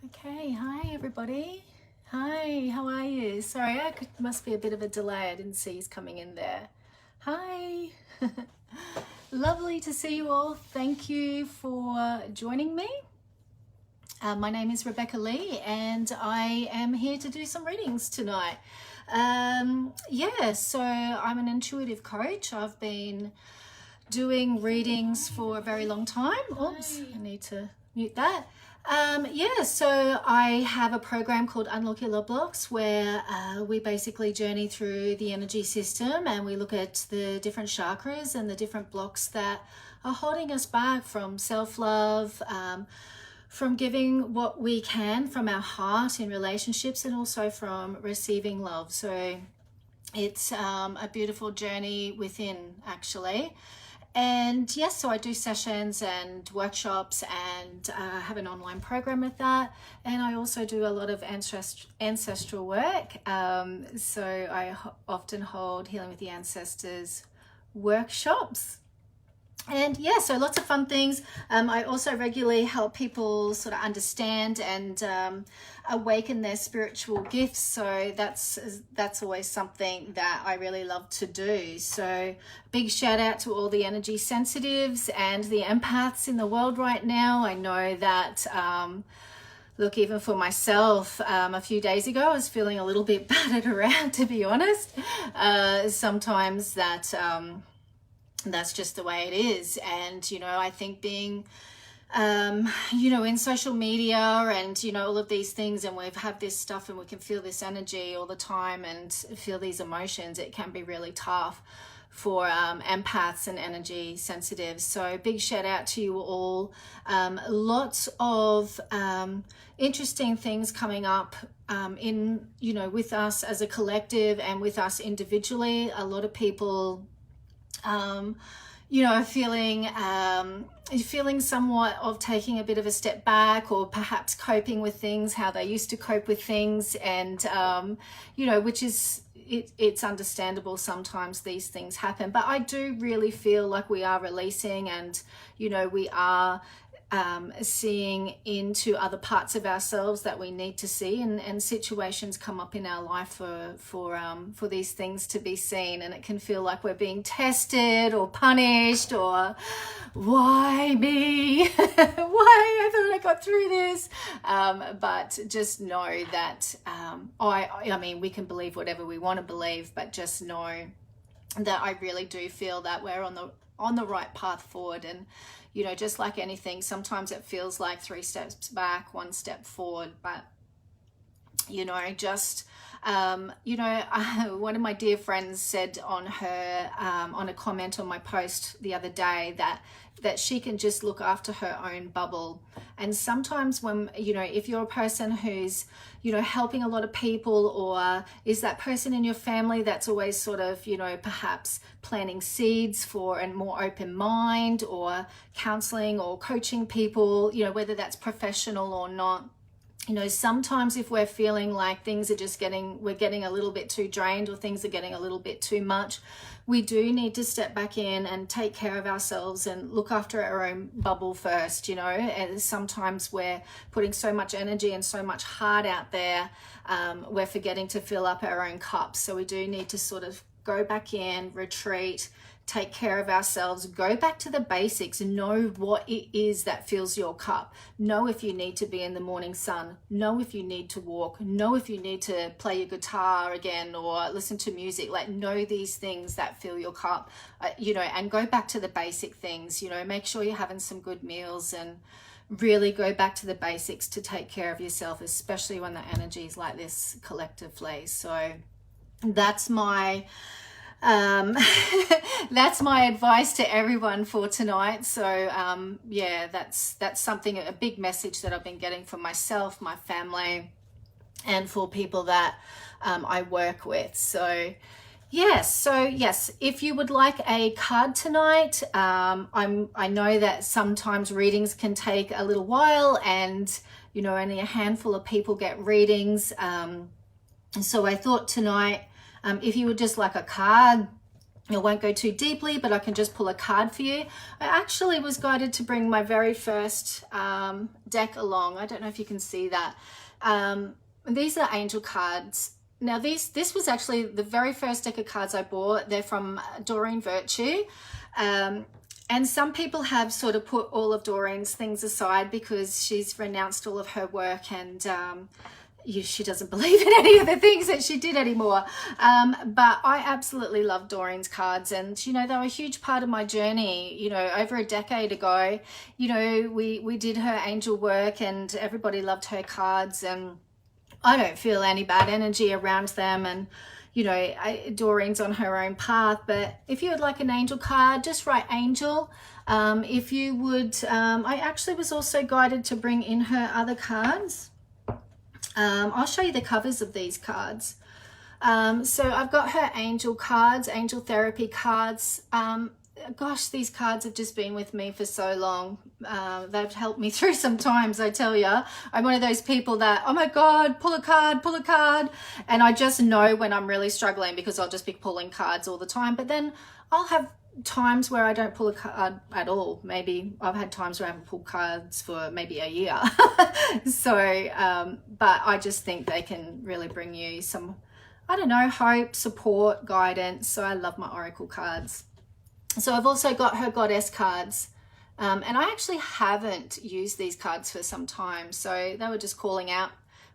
Okay, hi everybody. Hi, how are you? Sorry, must be a bit of a delay. I didn't see you coming in there. Hi. Lovely to see you all. Thank you for joining me. My name is Rebecca Lee and I am here to do some readings tonight. So I'm an intuitive coach. I've been doing readings for a very long time. Oops, I need to mute that. So I have a program called Unlock Your Love Blocks where we basically journey through the energy system and we look at the different chakras and the different blocks that are holding us back from self-love, from giving what we can from our heart in relationships, and also from receiving love. So it's a beautiful journey within, actually. And yes, so I do sessions and workshops and have an online program with that. And I also do a lot of ancestral work. So I often hold Healing with the Ancestors workshops. And yeah, so lots of fun things. I also regularly help people sort of understand and awaken their spiritual gifts. So that's always something that I really love to do. So big shout out to all the energy sensitives and the empaths in the world right now. I know that look, even for myself, a few days ago, I was feeling a little bit battered around, to be honest. Sometimes that's just the way it is. And I think being in social media and all of these things, and we've had this stuff and we can feel this energy all the time and feel these emotions, it can be really tough for empaths and energy sensitives. So big shout out to you all. Lots of interesting things coming up in with us as a collective and with us individually. A lot of people feeling somewhat of taking a bit of a step back, or perhaps coping with things how they used to cope with things, and which is it's understandable. Sometimes these things happen, but I do really feel like we are releasing, and we are seeing into other parts of ourselves that we need to see, and situations come up in our life for these things to be seen, and it can feel like we're being tested or punished, or why me? Why haven't I got through this? But just know that I mean, we can believe whatever we want to believe, but just know that I really do feel that we're on the right path forward. And just like anything, sometimes it feels like 3 steps back, 1 step forward. But one of my dear friends said on her on a comment on my post the other day that she can just look after her own bubble. And sometimes when if you're a person who's helping a lot of people, or is that person in your family that's always sort of perhaps planting seeds for a more open mind, or counseling or coaching people, whether that's professional or not. Sometimes if we're feeling like things are just we're getting a little bit too drained, or things are getting a little bit too much, we do need to step back in and take care of ourselves and look after our own bubble first, and sometimes we're putting so much energy and so much heart out there, we're forgetting to fill up our own cups. So we do need to sort of go back in, retreat, take care of ourselves, go back to the basics, know what it is that fills your cup. Know if you need to be in the morning sun, know if you need to walk, know if you need to play your guitar again or listen to music. Like, know these things that fill your cup, and go back to the basic things. Make sure you're having some good meals, and really go back to the basics to take care of yourself, especially when the energy is like this collectively. So that's my that's my advice to everyone for tonight. So that's something, a big message that I've been getting from myself, my family, and for people that I work with. So yes, if you would like a card tonight, I know that sometimes readings can take a little while, and only a handful of people get readings. So I thought tonight, if you would just like a card, I won't go too deeply, but I can just pull a card for you. I actually was guided to bring my very first deck along. I don't know if you can see that. These are angel cards. Now this was actually the very first deck of cards I bought. They're from Doreen Virtue. And some people have sort of put all of Doreen's things aside because she's renounced all of her work, and she doesn't believe in any of the things that she did anymore. But I absolutely love Doreen's cards, and you know, they were a huge part of my journey. You know, over a decade ago, you know, we did her angel work and everybody loved her cards, and I don't feel any bad energy around them. And you know, Doreen's on her own path. But if you would like an angel card, just write angel. If you would, I actually was also guided to bring in her other cards. I'll show you the covers of these cards. So I've got her angel cards, angel therapy cards. Gosh, these cards have just been with me for so long. They've helped me through some times, I tell you. I'm one of those people that, oh my God, pull a card. And I just know when I'm really struggling because I'll just be pulling cards all the time. But then I'll have times where I don't pull a card at all. Maybe I've had times where I haven't pulled cards for maybe a year. So, but I just think they can really bring you some, I don't know, hope, support, guidance. So I love my oracle cards. So I've also got her goddess cards, and I actually haven't used these cards for some time, so they were just calling out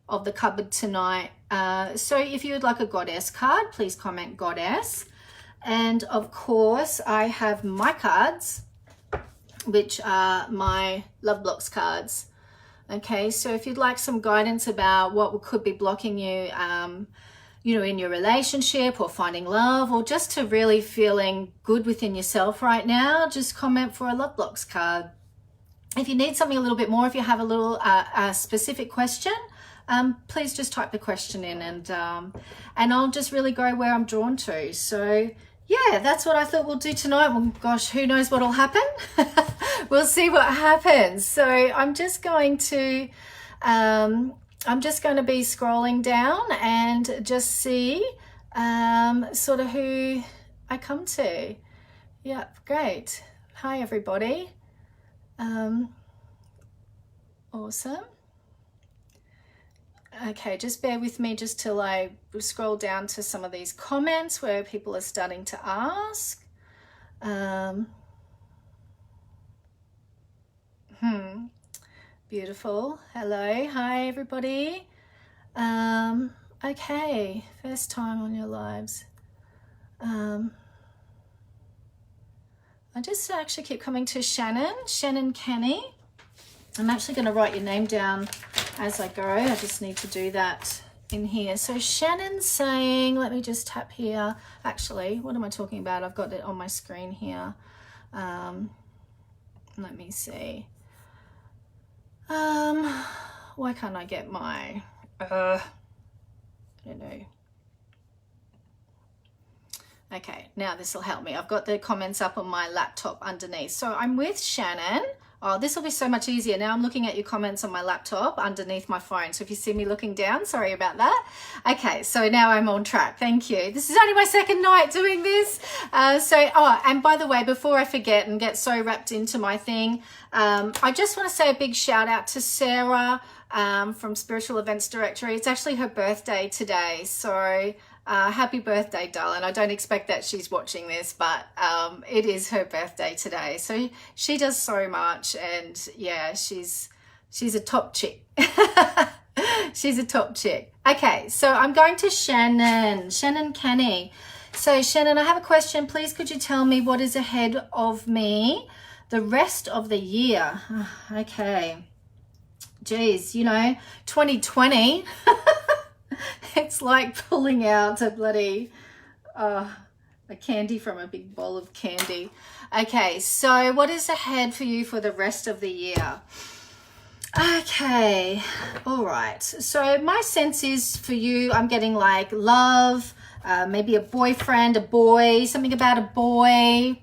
of the cupboard tonight. So if you would like a goddess card, please comment goddess. And of course I have my cards, which are my love blocks cards. Okay, so if you'd like some guidance about what could be blocking you, you know, in your relationship or finding love, or just to really feeling good within yourself right now, just comment for a love blocks card. If you need something a little bit more, if you have a little a specific question, please just type the question in, and I'll just really go where I'm drawn to. So yeah, that's what I thought we'll do tonight. Well, gosh, who knows what'll happen? We'll see what happens. So I'm just going to be scrolling down and just see sort of who I come to. Yep, great. Hi, everybody. Awesome. Okay, just bear with me just till I scroll down to some of these comments where people are starting to ask. Beautiful. Hello. Hi, everybody. Okay, first time on your lives. I just actually keep coming to Shannon Kenny. I'm actually going to write your name down as I go. I just need to do that in here. So Shannon's saying, let me just tap here. Actually, what am I talking about? I've got it on my screen here. Let me see. Why can't I get my, I don't know. Okay, now this will help me. I've got the comments up on my laptop underneath. So I'm with Shannon. Oh, this will be so much easier. Now I'm looking at your comments on my laptop underneath my phone. So if you see me looking down, sorry about that. Okay, so now I'm on track. Thank you. This is only my second night doing this. And by the way, before I forget and get so wrapped into my thing, I just want to say a big shout out to Sarah from Spiritual Events Directory. It's actually her birthday today. So happy birthday, darling. I don't expect that she's watching this, but it is her birthday today. So she does so much, and yeah, she's a top chick. She's a top chick. Okay, so I'm going to Shannon Kenny. So Shannon, I have a question. Please could you tell me what is ahead of me the rest of the year? Okay. Geez, 2020. It's like pulling out a bloody a candy from a big bowl of candy. Okay, so what is ahead for you for the rest of the year? Okay, all right. So my sense is for you, I'm getting like love, maybe a boyfriend, a boy, something about a boy.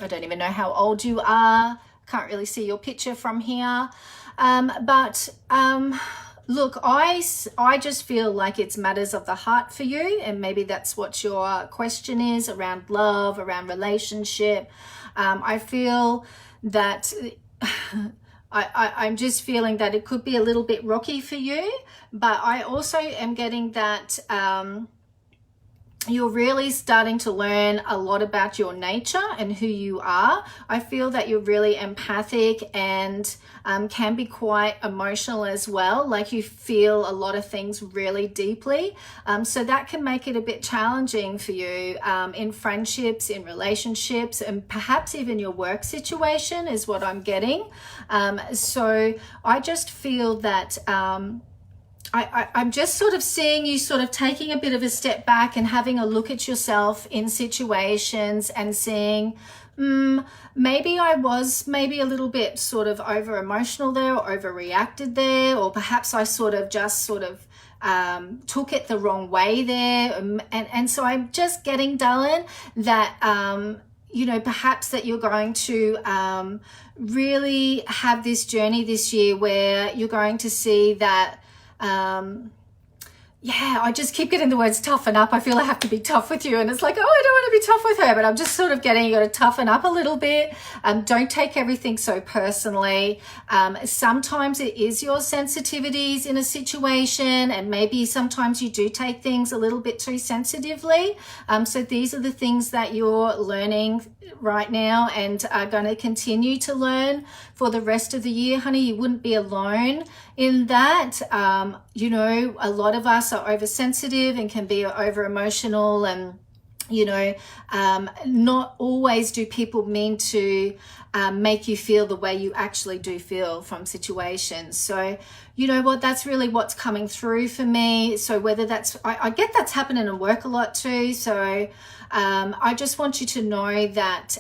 I don't even know how old you are. Can't really see your picture from here. But look, I just feel like it's matters of the heart for you, and maybe that's what your question is around love, around relationship. I feel that I'm just feeling that it could be a little bit rocky for you, but I also am getting that you're really starting to learn a lot about your nature and who you are. I feel that you're really empathic and can be quite emotional as well. Like you feel a lot of things really deeply. So that can make it a bit challenging for you in friendships, in relationships, and perhaps even your work situation is what I'm getting. So I just feel that I'm just sort of seeing you sort of taking a bit of a step back and having a look at yourself in situations and seeing, maybe I was maybe a little bit sort of over emotional there or overreacted there, or perhaps I sort of just sort of took it the wrong way there. And so I'm just getting, darling, that, you know, perhaps that you're going to really have this journey this year where you're going to see that yeah, I just keep getting the words toughen up. I feel I have to be tough with you, and it's like, oh, I don't want to be tough with her, but I'm just sort of getting, you got to toughen up a little bit. Don't take everything so personally. Sometimes it is your sensitivities in a situation, and maybe sometimes you do take things a little bit too sensitively. So these are the things that you're learning right now and are going to continue to learn for the rest of the year, honey. You wouldn't be alone in that. You know, a lot of us are oversensitive and can be over emotional, and you know, not always do people mean to make you feel the way you actually do feel from situations. So you know what, that's really what's coming through for me. So whether that's, I get that's happening in work a lot too. So I just want you to know that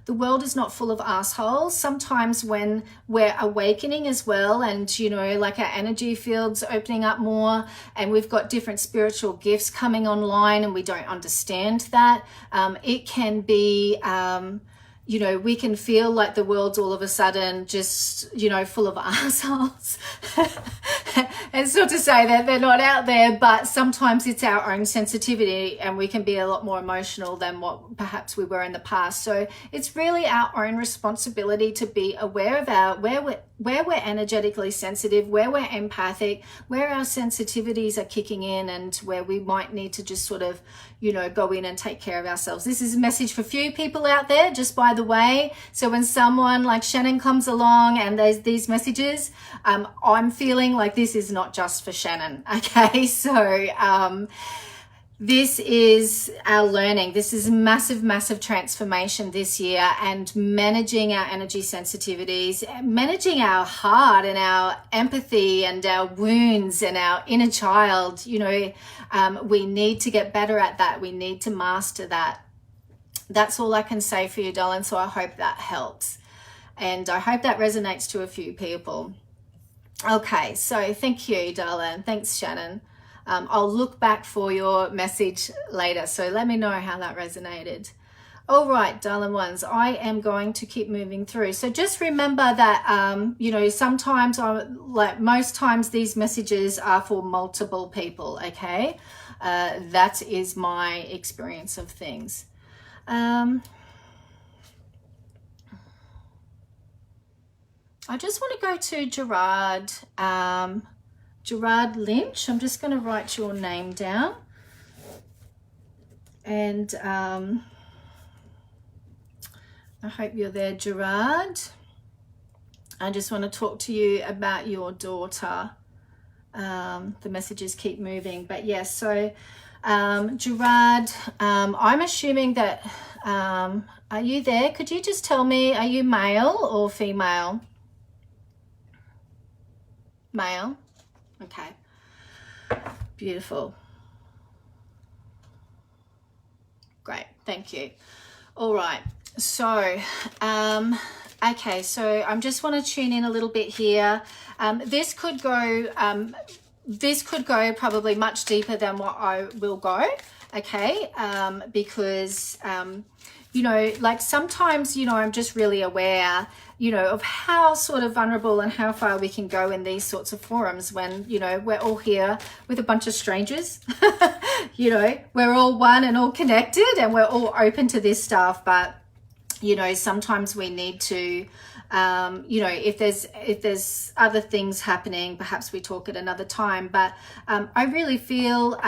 the world is not full of assholes. Sometimes when we're awakening as well, and you know, like our energy fields opening up more, and we've got different spiritual gifts coming online, and we don't understand that, it can be you know, we can feel like the world's all of a sudden just, you know, full of assholes. And it's not to say that they're not out there, but sometimes it's our own sensitivity, and we can be a lot more emotional than what perhaps we were in the past. So it's really our own responsibility to be aware of where we're energetically sensitive, where we're empathic, where our sensitivities are kicking in, and where we might need to just sort of, you know, go in and take care of ourselves. This is a message for few people out there, just by the way. So when someone like Shannon comes along and there's these messages, I'm feeling like this is not just for Shannon. Okay, so this is our learning. This is massive, massive transformation this year, and managing our energy sensitivities, managing our heart and our empathy and our wounds and our inner child. You know, we need to get better at that. We need to master that. That's all I can say for you, darling. So I hope that helps. And I hope that resonates to a few people. Okay, so thank you, darling. Thanks, Shannon. I'll look back for your message later, so let me know how that resonated. All right, darling ones, I am going to keep moving through. So just remember that, you know, sometimes, like most times, these messages are for multiple people, okay? That is my experience of things. I just want to go to Gerard. Gerard Lynch. I'm just going to write your name down, and I hope you're there, Gerard. I just want to talk to you about your daughter. The messages keep moving, but yes. So Gerard, I'm assuming that are you there? Could you just tell me, are you male or female? Male. Okay, beautiful. Great, thank you. All right, so okay, so I just want to tune in a little bit here. This could go probably much deeper than what I will go, okay, because you know, like sometimes, you know, I'm just really aware, you know, of how sort of vulnerable and how far we can go in these sorts of forums when, you know, we're all here with a bunch of strangers. You know, we're all one and all connected and we're all open to this stuff. But, you know, sometimes we need to, you know, if there's other things happening, perhaps we talk at another time. But I really feel,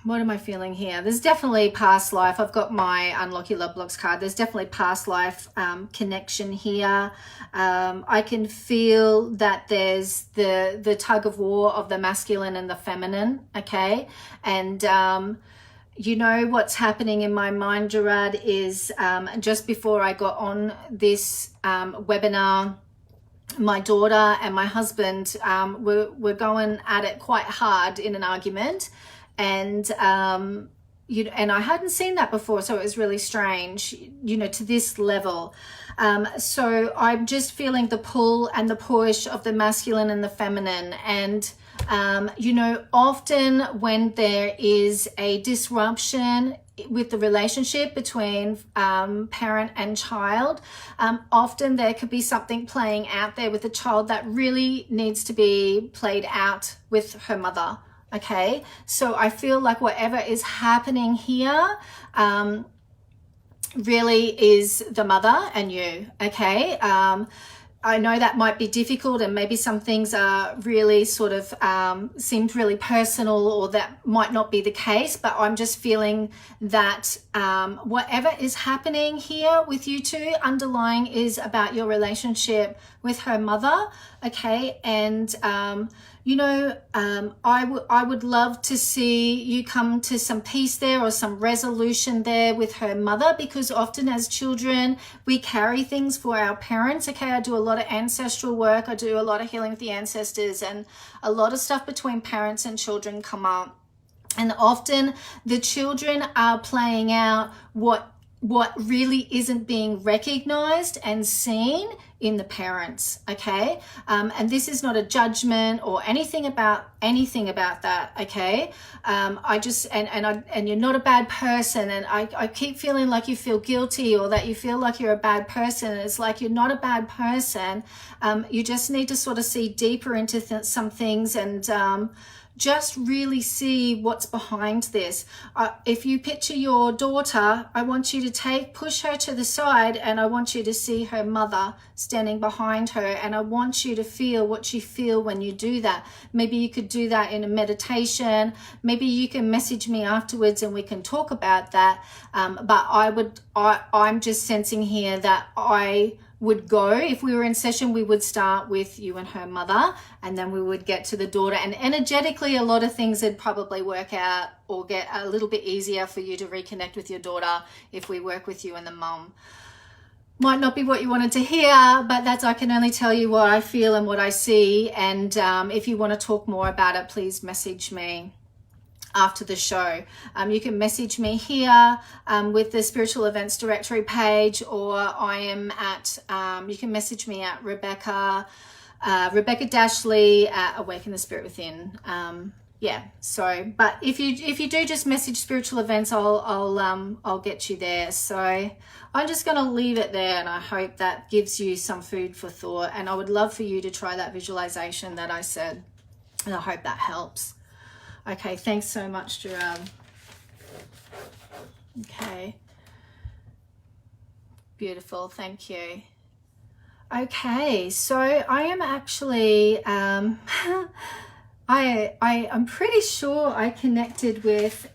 what am I feeling here? There's definitely past life. I've got my Unlock Your Love Blocks card. There's definitely past life connection here. I can feel that there's the tug of war of the masculine and the feminine, okay? And you know what's happening in my mind, Gerard, is just before I got on this webinar, my daughter and my husband were going at it quite hard in an argument. And you know, and I hadn't seen that before, so it was really strange, you know, to this level. So I'm just feeling the pull and the push of the masculine and the feminine. And you know, often when there is a disruption with the relationship between parent and child, often there could be something playing out there with the child that really needs to be played out with her mother. Okay, so I feel like whatever is happening here really is the mother and you. Okay, I know that might be difficult and maybe some things are really sort of seemed really personal, or that might not be the case, but I'm just feeling that whatever is happening here with you two underlying is about your relationship with her mother. Okay, and you know, I would love to see you come to some peace there or some resolution there with her mother, because often as children, we carry things for our parents. Okay, I do a lot of ancestral work. I do a lot of healing with the ancestors, and a lot of stuff between parents and children come up. And often the children are playing out what really isn't being recognized and seen in the parents. Okay, and this is not a judgment or anything about that. Okay, I just and you're not a bad person, and I keep feeling like you feel guilty or that you feel like you're a bad person. And it's like you're not a bad person. You just need to sort of see deeper into some things and just really see what's behind this. If you picture your daughter, I want you to push her to the side, and I want you to see her mother standing behind her, and I want you to feel what you feel when you do that. Maybe you could do that in a meditation. Maybe you can message me afterwards and we can talk about that. But I'm just sensing here that I would go, if we were in session, we would start with you and her mother, and then we would get to the daughter, and energetically a lot of things would probably work out or get a little bit easier for you to reconnect with your daughter if we work with you and the mum. Might not be what you wanted to hear, but that's, I can only tell you what I feel and what I see. And if you want to talk more about it, please message me after the show. You can message me here with the Spiritual Events Directory page, or I am at, you can message me at Rebecca Dashley at Awaken the Spirit Within. Yeah, so, but if you do just message Spiritual Events, I'll get you there. So I'm just going to leave it there, and I hope that gives you some food for thought. And I would love for you to try that visualization that I said, and I hope that helps. Okay, thanks so much, Gerard. Okay. Beautiful, thank you. Okay, so I am actually, I'm pretty sure I connected with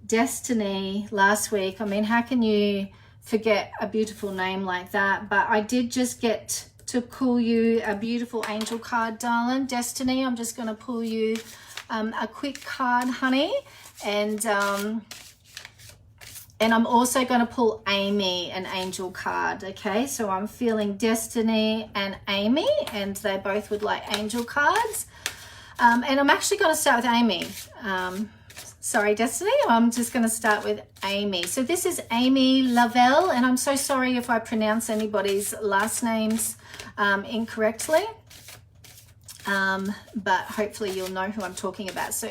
Destiny last week. I mean, how can you forget a beautiful name like that? But I did just get to pull you a beautiful angel card, darling. Destiny, I'm just going to pull you a quick card, honey, and I'm also going to pull Amy, an angel card. Okay, so I'm feeling Destiny and Amy, and they both would like angel cards. And I'm actually going to start with Amy. Sorry, Destiny, I'm just going to start with Amy. So this is Amy Lavelle, and I'm so sorry if I pronounce anybody's last names incorrectly. But hopefully you'll know who I'm talking about. So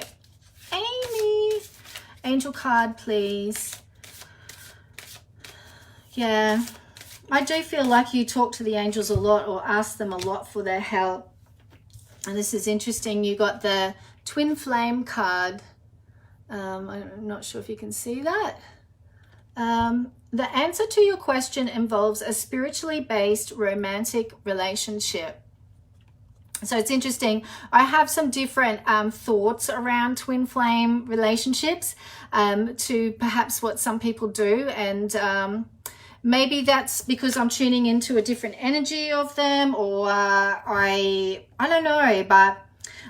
Amy, Angel card, please. Yeah, I do feel like you talk to the angels a lot or ask them a lot for their help. And this is interesting. You got the twin flame card. I'm not sure if you can see that. The answer to your question involves a spiritually based romantic relationship. So it's interesting. I have some different thoughts around twin flame relationships to perhaps what some people do. And maybe that's because I'm tuning into a different energy of them, or I don't know, but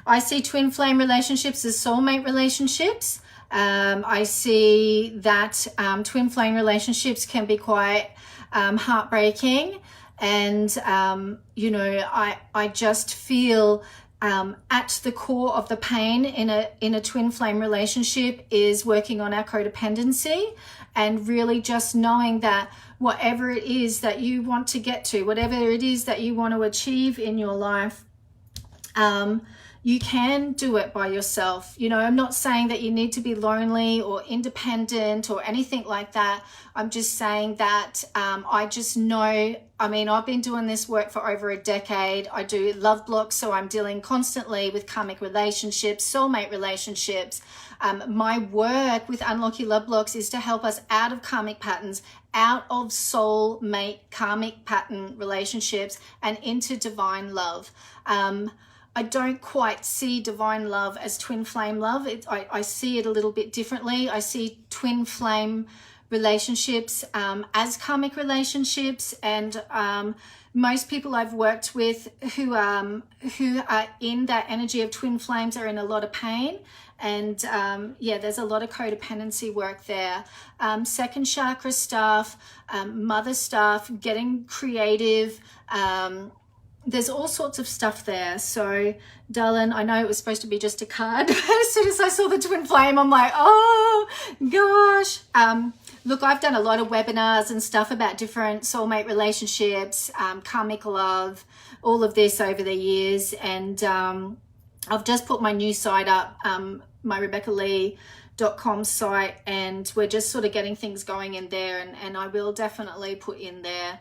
I see twin flame relationships as soulmate relationships. I see that twin flame relationships can be quite heartbreaking. And, you know, I just feel at the core of the pain in a twin flame relationship is working on our codependency, and really just knowing that whatever it is that you want to get to, whatever it is that you want to achieve in your life, you can do it by yourself. You know, I'm not saying that you need to be lonely or independent or anything like that. I'm just saying that I just know, I mean, I've been doing this work for over a decade. I do love blocks, so I'm dealing constantly with karmic relationships, soulmate relationships. My work with Unlock Your Love Blocks is to help us out of karmic patterns, out of soulmate karmic pattern relationships, and into divine love. I don't quite see divine love as twin flame love. I see it a little bit differently. I see twin flame relationships as karmic relationships, and most people I've worked with who are in that energy of twin flames are in a lot of pain. And yeah, there's a lot of codependency work there. Second chakra stuff, mother stuff, getting creative. There's all sorts of stuff there. So, darling, I know it was supposed to be just a card. As soon as I saw the twin flame, I'm like, oh, gosh. Look, I've done a lot of webinars and stuff about different soulmate relationships, karmic love, all of this over the years. And I've just put my new site up, my RebeccaLee.com site, and we're just sort of getting things going in there. And I will definitely put in there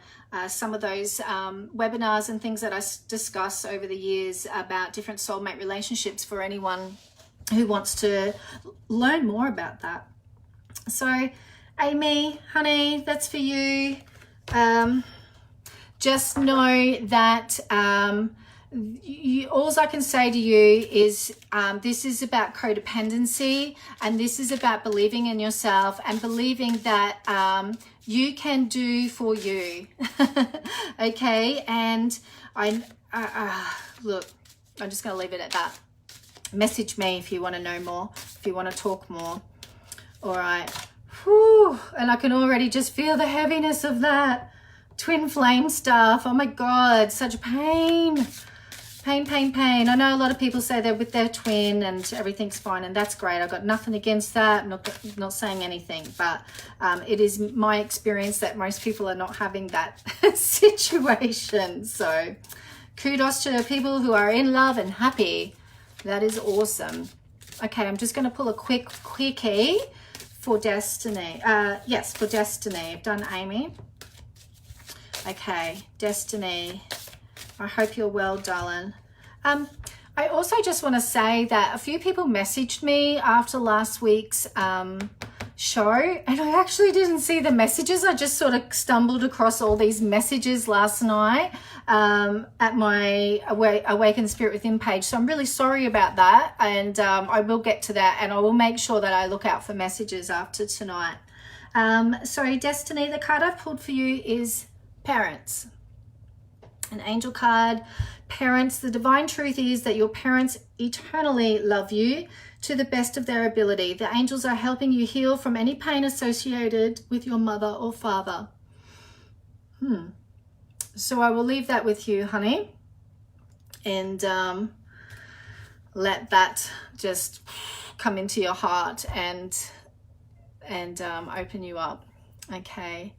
some of those webinars and things that I discuss over the years about different soulmate relationships for anyone who wants to learn more about that. So, Amy, honey, that's for you. Just know that all I can say to you is this is about codependency, and this is about believing in yourself and believing that you can do for you. Okay, and look, I'm just going to leave it at that. Message me if you want to know more, if you want to talk more. All right. Whew. And I can already just feel the heaviness of that twin flame stuff. Oh my God, such pain. Pain. I know a lot of people say they're with their twin and everything's fine, and that's great. I've got nothing against that. I'm not saying anything, but it is my experience that most people are not having that situation. So kudos to people who are in love and happy. That is awesome. Okay, I'm just going to pull a quickie for Destiny. Yes, for Destiny. I've done Amy. Okay, Destiny. I hope you're well, darling. I also just want to say that a few people messaged me after last week's show, and I actually didn't see the messages. I just sort of stumbled across all these messages last night at my Awaken Spirit Within page. So I'm really sorry about that, and I will get to that, and I will make sure that I look out for messages after tonight. So Destiny, the card I've pulled for you is Parents. An angel card. Parents, the divine truth is that your parents eternally love you to the best of their ability. The angels are helping you heal from any pain associated with your mother or father. So I will leave that with you, honey, and let that just come into your heart and open you up. Okay,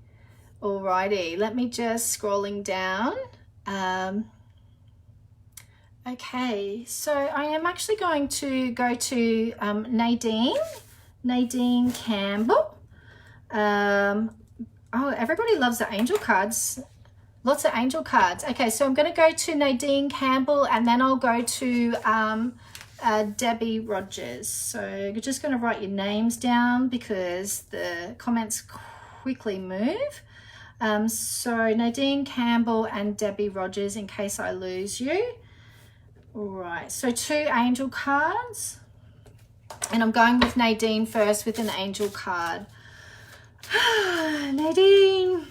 alrighty, let me just scrolling down. Okay, so I am actually going to go to Nadine. Nadine Campbell. Oh, everybody loves the angel cards. Lots of angel cards. Okay, so I'm going to go to Nadine Campbell, and then I'll go to Debbie Rogers. So you're just going to write your names down because the comments quickly move. So Nadine Campbell and Debbie Rogers, in case I lose you. All right, so 2 angel cards. And I'm going with Nadine first with an angel card. Nadine.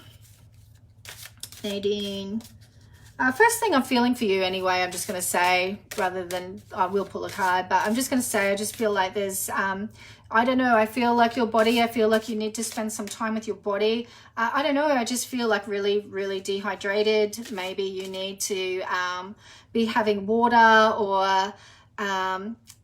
First thing I'm feeling for you anyway, I'm just going to say, rather than I will pull a card, but I'm just going to say I just feel like there's, I don't know, I feel like your body, I feel like you need to spend some time with your body. I don't know, I just feel like really, really dehydrated. Maybe you need to be having water, or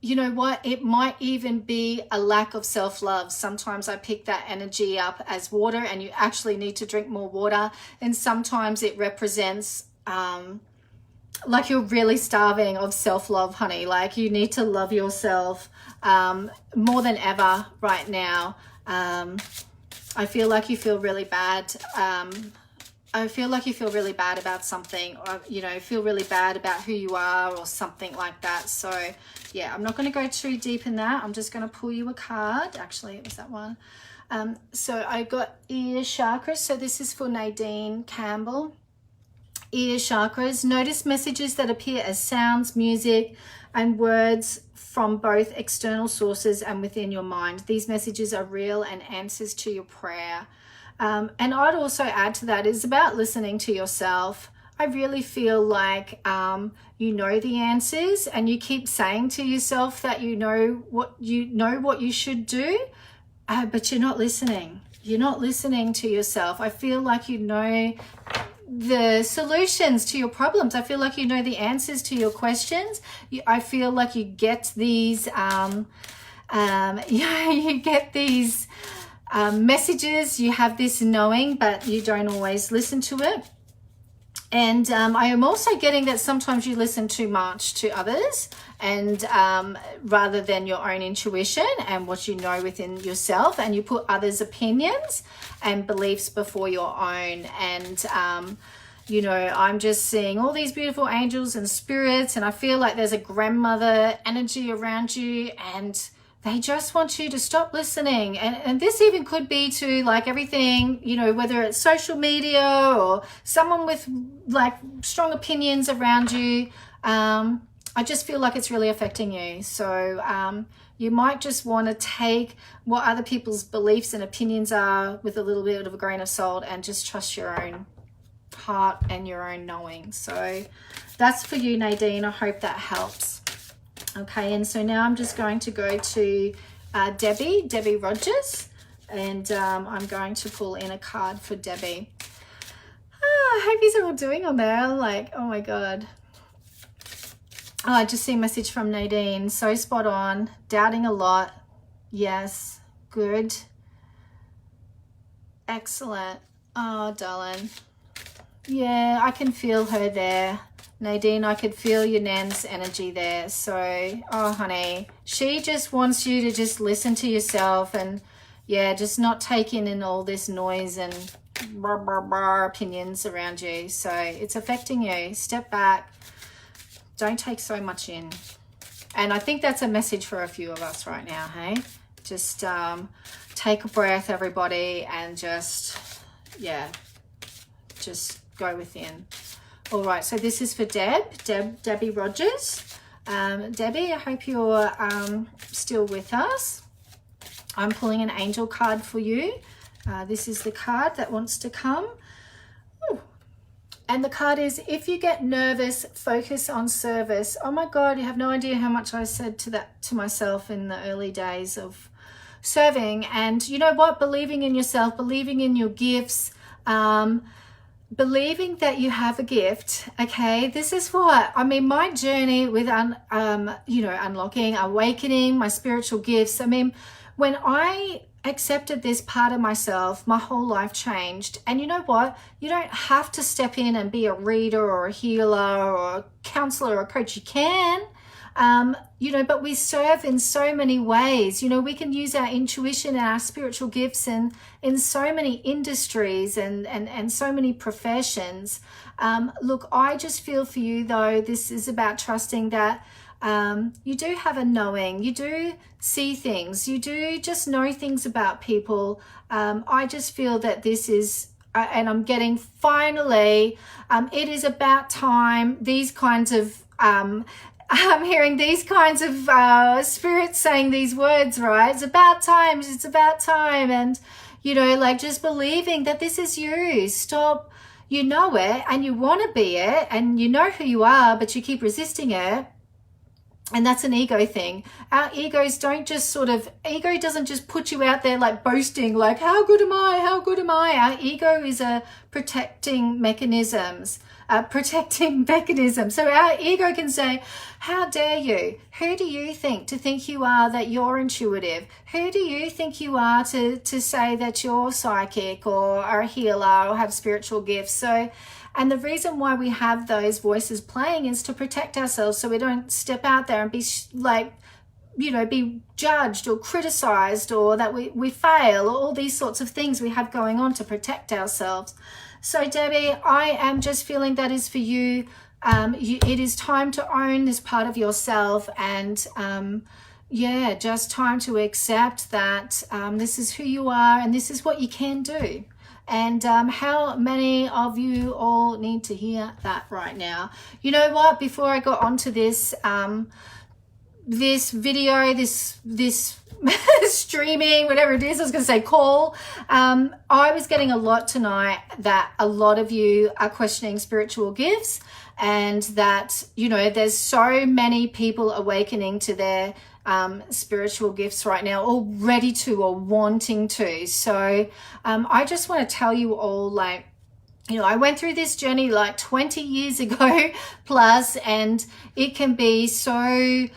you know what, it might even be a lack of self-love. Sometimes I pick that energy up as water, and you actually need to drink more water. And sometimes it represents like you're really starving of self-love, honey. Like you need to love yourself more than ever right now. I feel like you feel really bad. I feel like you feel really bad about something, or, you know, feel really bad about who you are or something like that. So yeah, I'm not going to go too deep in that. I'm just going to pull you a card. Actually, it was that one. So I got ear chakras. So this is for Nadine Campbell. Ear chakras. Notice messages that appear as sounds, music, and words from both external sources and within your mind. These messages are real and answers to your prayer. And I'd also add to that is about listening to yourself. I really feel like you know the answers, and you keep saying to yourself that you know what you should do, but you're not listening. You're not listening to yourself. I feel like you know the solutions to your problems. I feel like you know the answers to your questions. I feel like you get these you get these messages, you have this knowing, but you don't always listen to it. And I am also getting that sometimes you listen too much to others, and rather than your own intuition and what you know within yourself, and you put others' opinions and beliefs before your own. And you know, I'm just seeing all these beautiful angels and spirits, and I feel like there's a grandmother energy around you, and they just want you to stop listening. And this even could be to like everything, you know, whether it's social media or someone with like strong opinions around you. I just feel like it's really affecting you. So you might just want to take what other people's beliefs and opinions are with a little bit of a grain of salt, and just trust your own heart and your own knowing. So that's for you, Nadine. I hope that helps. Okay, and so now I'm just going to go to Debbie Rogers, and I'm going to pull in a card for Debbie. I hope you're all doing on there. Like, oh my God. Oh, I just see a message from Nadine. So spot on. Doubting a lot. Yes. Good. Excellent. Oh, darling. Yeah, I can feel her there. Nadine, I could feel your Nan's energy there. So, oh honey, she just wants you to just listen to yourself, and yeah, just not take in all this noise and blah, blah, blah opinions around you. So it's affecting you. Step back. Don't take so much in. And I think that's a message for a few of us right now, hey? Just take a breath, everybody, and just, yeah, just go within. All right, so this is for Debbie Rogers. Debbie, I hope you're still with us. I'm pulling an angel card for you. This is the card that wants to come. Ooh. And the card is, if you get nervous, focus on service. Oh my God, you have no idea how much I said to myself in the early days of serving. And you know what? Believing in yourself, believing in your gifts, believing that you have a gift. Okay, this is what I mean, my journey with unlocking, awakening my spiritual gifts. I mean, when I accepted this part of myself, my whole life changed. And you know what, you don't have to step in and be a reader or a healer or a counselor or a coach. You can, you know, but we serve in so many ways. You know, we can use our intuition and our spiritual gifts in so many industries and so many professions. Look, I just feel for you though, this is about trusting that you do have a knowing, you do see things, you do just know things about people. I just feel that this is, and I'm getting finally, it is about time, these kinds of, I'm hearing these kinds of spirits saying these words, right? It's about time, it's about time. And, you know, like just believing that this is you. Stop, you know it and you want to be it and you know who you are, but you keep resisting it. And that's an ego thing. Our egos don't just sort of, ego doesn't just put you out there like boasting, like, how good am I? How good am I? Our ego is a protecting mechanism. So our ego can say, how dare you? Who do you think you are that you're intuitive? Who do you think you are to say that you're psychic or are a healer or have spiritual gifts? So, and the reason why we have those voices playing is to protect ourselves so we don't step out there and be like, you know, be judged or criticized or that we fail or all these sorts of things we have going on to protect ourselves. So Debbie, I am just feeling that is for you. It is time to own this part of yourself and yeah, just time to accept that this is who you are and this is what you can do. And how many of you all need to hear that right now? You know what? Before I go on to this, this video, this streaming, whatever it is, I was going to say call. I was getting a lot tonight that a lot of you are questioning spiritual gifts, and that, you know, there's so many people awakening to their spiritual gifts right now, or ready to or wanting to. So I just want to tell you all, like, you know, I went through this journey like 20 years ago plus, and it can be so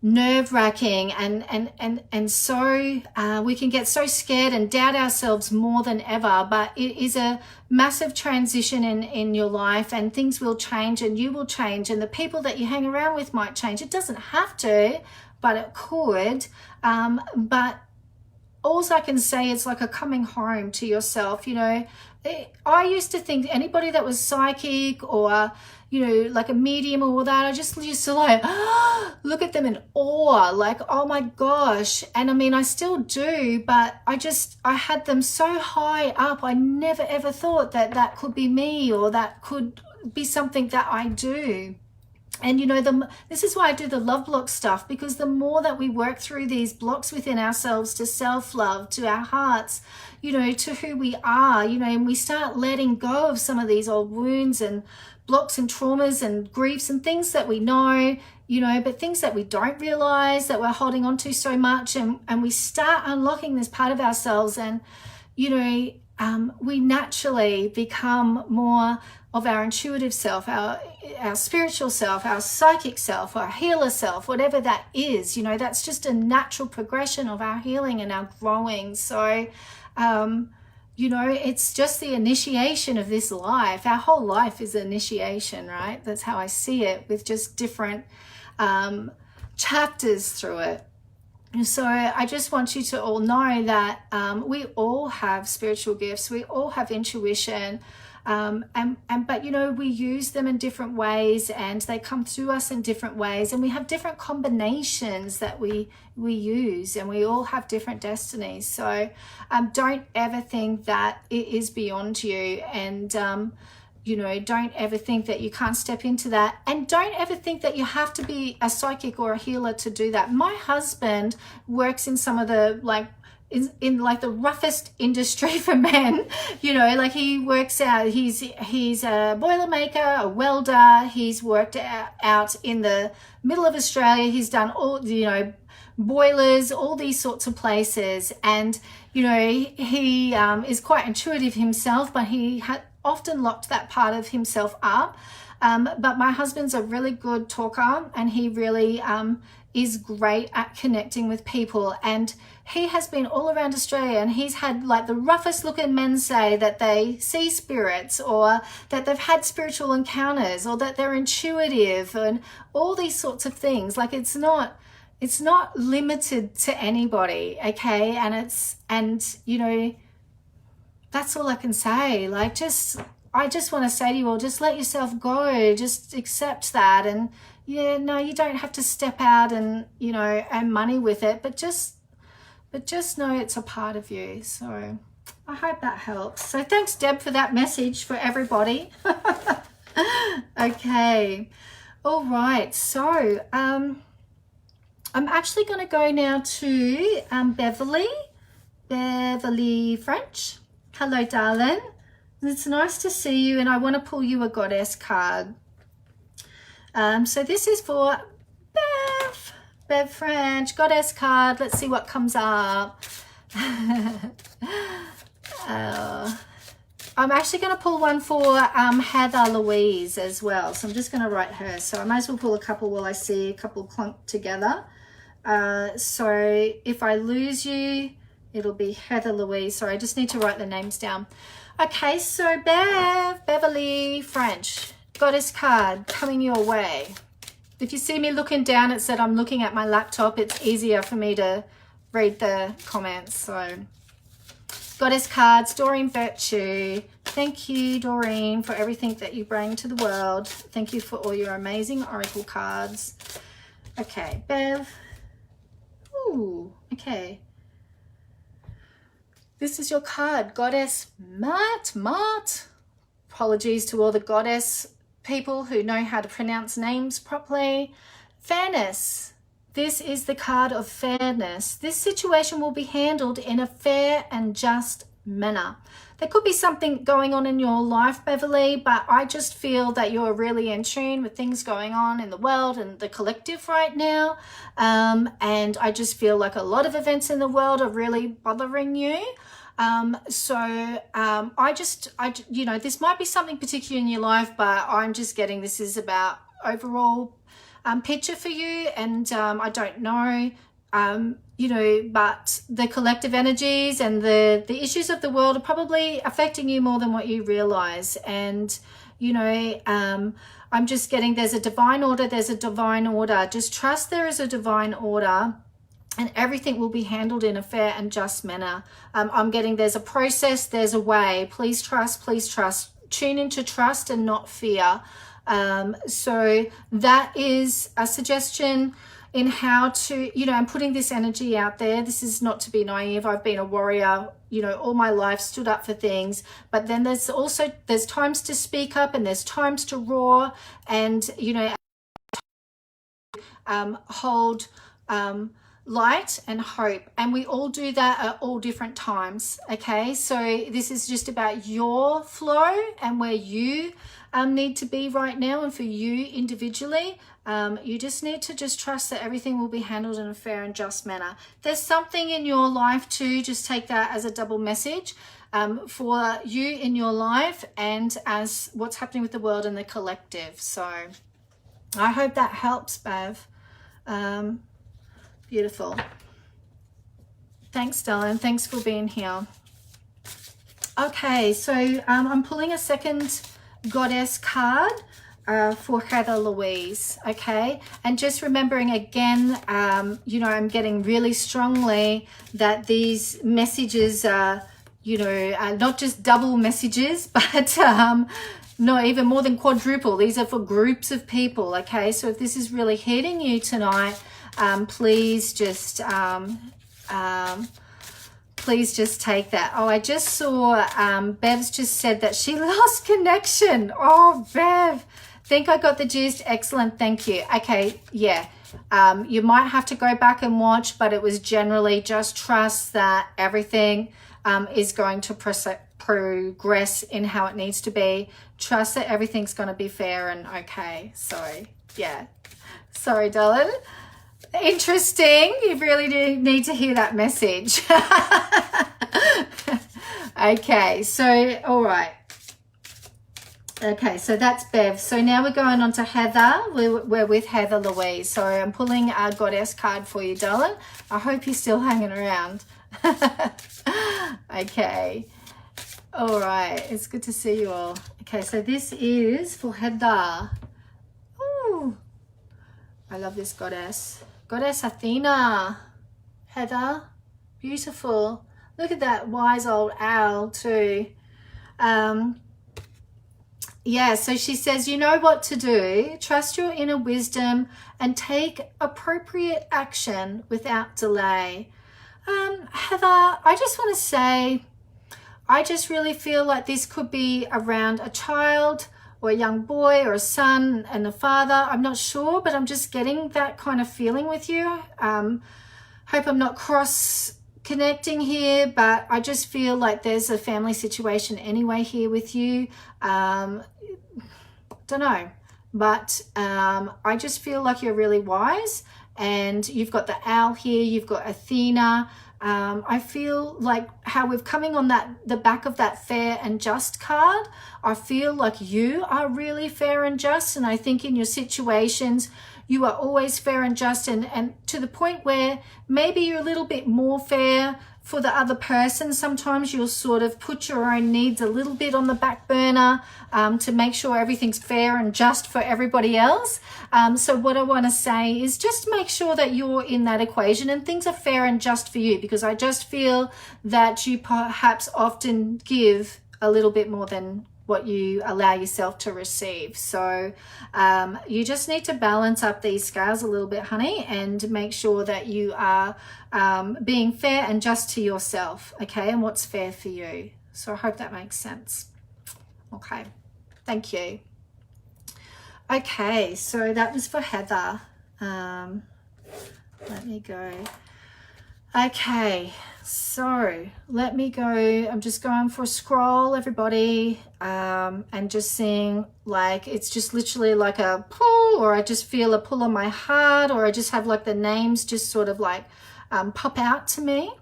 nerve-wracking and so we can get so scared and doubt ourselves more than ever. But it is a massive transition in your life, and things will change and you will change, and the people that you hang around with might change. It doesn't have to, but it could. But all I can say, it's like a coming home to yourself. You know, I used to think anybody that was psychic or, you know, like a medium or all that, I just used to like look at them in awe, like, oh my gosh. And I mean, I still do, but I had them so high up, I never ever thought that that could be me, or that could be something that I do. And, you know, this is why I do the love block stuff, because the more that we work through these blocks within ourselves to self-love, to our hearts, you know, to who we are, you know, and we start letting go of some of these old wounds and blocks and traumas and griefs and things that we know, you know, but things that we don't realize that we're holding on to so much, and we start unlocking this part of ourselves, and, you know, we naturally become more of our intuitive self, our spiritual self, our psychic self, our healer self, whatever that is. You know, that's just a natural progression of our healing and our growing. So, you know, it's just the initiation of this life. Our whole life is initiation, right? That's how I see it, with just different chapters through it. So I just want you to all know that we all have spiritual gifts. We all have intuition. But, you know, we use them in different ways, and they come through us in different ways, and we have different combinations that we use, and we all have different destinies. So don't ever think that it is beyond you, and you know, don't ever think that you can't step into that, and don't ever think that you have to be a psychic or a healer to do that. My husband works in some of the in like the roughest industry for men, you know, like he works out, he's a boilermaker, a welder. He's worked out in the middle of Australia. He's done all, you know, boilers, all these sorts of places. And, you know, he is quite intuitive himself, but he had often locked that part of himself up. But my husband's a really good talker, and he really is great at connecting with people, and he has been all around Australia, and he's had like the roughest looking men say that they see spirits, or that they've had spiritual encounters, or that they're intuitive, and all these sorts of things. Like it's not limited to anybody, okay? And you know, that's all I can say. Like I just want to say to you all, just let yourself go, just accept that. And yeah, no, you don't have to step out and, you know, earn money with it, but just know it's a part of you. So I hope that helps. So thanks, Deb, for that message for everybody. Okay. All right. So I'm actually going to go now to Beverly French. Hello, darling. It's nice to see you, and I want to pull you a goddess card. So this is for Bev French, goddess card. Let's see what comes up. I'm actually going to pull one for Heather Louise as well. So I'm just going to write her. So I might as well pull a couple while I see a couple clunked together. So if I lose you, it'll be Heather Louise. Sorry, I just need to write the names down. Okay, so Beverly French, goddess card coming your way. If you see me looking down, it said I'm looking at my laptop. It's easier for me to read the comments. So goddess cards, Doreen Virtue. Thank you, Doreen, for everything that you bring to the world. Thank you for all your amazing oracle cards. Okay, Bev. Ooh, okay. This is your card, Goddess Mart. Apologies to all the goddess people who know how to pronounce names properly. Fairness. This is the card of fairness. This situation will be handled in a fair and just manner. There could be something going on in your life, Beverly, but I just feel that you're really in tune with things going on in the world and the collective right now. And I just feel like a lot of events in the world are really bothering you. You know, this might be something particular in your life, but I'm just getting this is about overall picture for you. And I don't know, you know, but the collective energies and the issues of the world are probably affecting you more than what you realize. And, you know, I'm just getting there's a divine order. Just trust there is a divine order, and everything will be handled in a fair and just manner. I'm getting there's a process, there's a way. Please trust, tune into trust and not fear. So that is a suggestion in how to, you know, I'm putting this energy out there. This is not to be naive. I've been a warrior, you know, all my life, stood up for things. But then there's times to speak up, and there's times to roar, and, you know, hold light and hope. And we all do that at all different times. Okay, so this is just about your flow and where you need to be right now, and for you individually. You just need to just trust that everything will be handled in a fair and just manner. There's something in your life too, just take that as a double message for you in your life, and as what's happening with the world and the collective. So I hope that helps, Bev. Beautiful. Thanks, darling. Thanks for being here. Okay, so I'm pulling a second goddess card for Heather Louise, okay? And just remembering again, you know, I'm getting really strongly that these messages are, you know, not just double messages, but no, even more than quadruple. These are for groups of people, okay? So if this is really hitting you tonight, please just take that. Oh, I just saw Bev's just said that she lost connection. Oh, Bev, think I got the gist. Excellent, thank you. Okay, yeah, you might have to go back and watch, but it was generally just trust that everything is going to progress in how it needs to be. Trust that everything's going to be fair and okay. So yeah, sorry, darling. Interesting. You really do need to hear that message. Okay, so all right. Okay, so that's Bev. So now we're going on to Heather. We're with Heather Louise. So I'm pulling our goddess card for you, darling. I hope you're still hanging around. Okay. All right. It's good to see you all. Okay, so this is for Heather. Ooh, I love this goddess. Goddess Athena. Heather, beautiful. Look at that wise old owl too. Yeah, so she says, you know what to do. Trust your inner wisdom and take appropriate action without delay. Heather, I just want to say, I just really feel like this could be around a child or a young boy or a son and a father. I'm not sure, but I'm just getting that kind of feeling with you. Hope I'm not connecting here, but I just feel like there's a family situation anyway here with you. Don't know, but I just feel like you're really wise, and you've got the owl here, you've got Athena. I feel like how we're coming on the back of that fair and just card. I feel like you are really fair and just, and I think in your situations you are always fair and just, and to the point where maybe you're a little bit more fair for the other person. Sometimes you'll sort of put your own needs a little bit on the back burner to make sure everything's fair and just for everybody else. So what I want to say is just make sure that you're in that equation and things are fair and just for you, because I just feel that you perhaps often give a little bit more than what you allow yourself to receive. So you just need to balance up these scales a little bit, honey, and make sure that you are being fair and just to yourself, okay, and what's fair for you. So I hope that makes sense. Okay, thank you. Okay, so that was for Heather. Let me go. Okay, so let me go. I'm just going for a scroll, everybody, and just seeing, like, it's just literally like a pull, or I just feel a pull on my heart, or I just have like the names just sort of like pop out to me.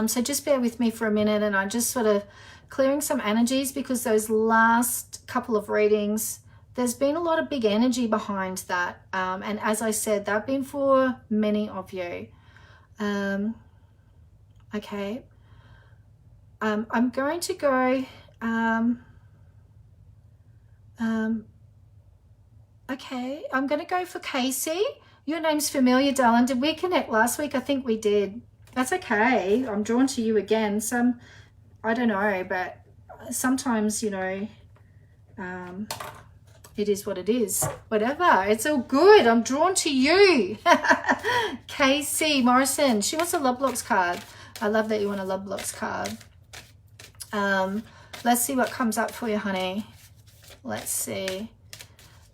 So just bear with me for a minute, and I'm just sort of clearing some energies, because those last couple of readings, there's been a lot of big energy behind that. And as I said, that's been for many of you. Okay. I'm going to go, okay, I'm going to go for Casey. Your name's familiar, darling. Did we connect last week? I think we did. That's okay. I'm drawn to you again. I don't know, but sometimes, you know, it is what it is. Whatever. It's all good. I'm drawn to you. Casey Morrison. She wants a Love Blocks card. I love that you want a Love Blocks card. Let's see what comes up for you, honey. Let's see.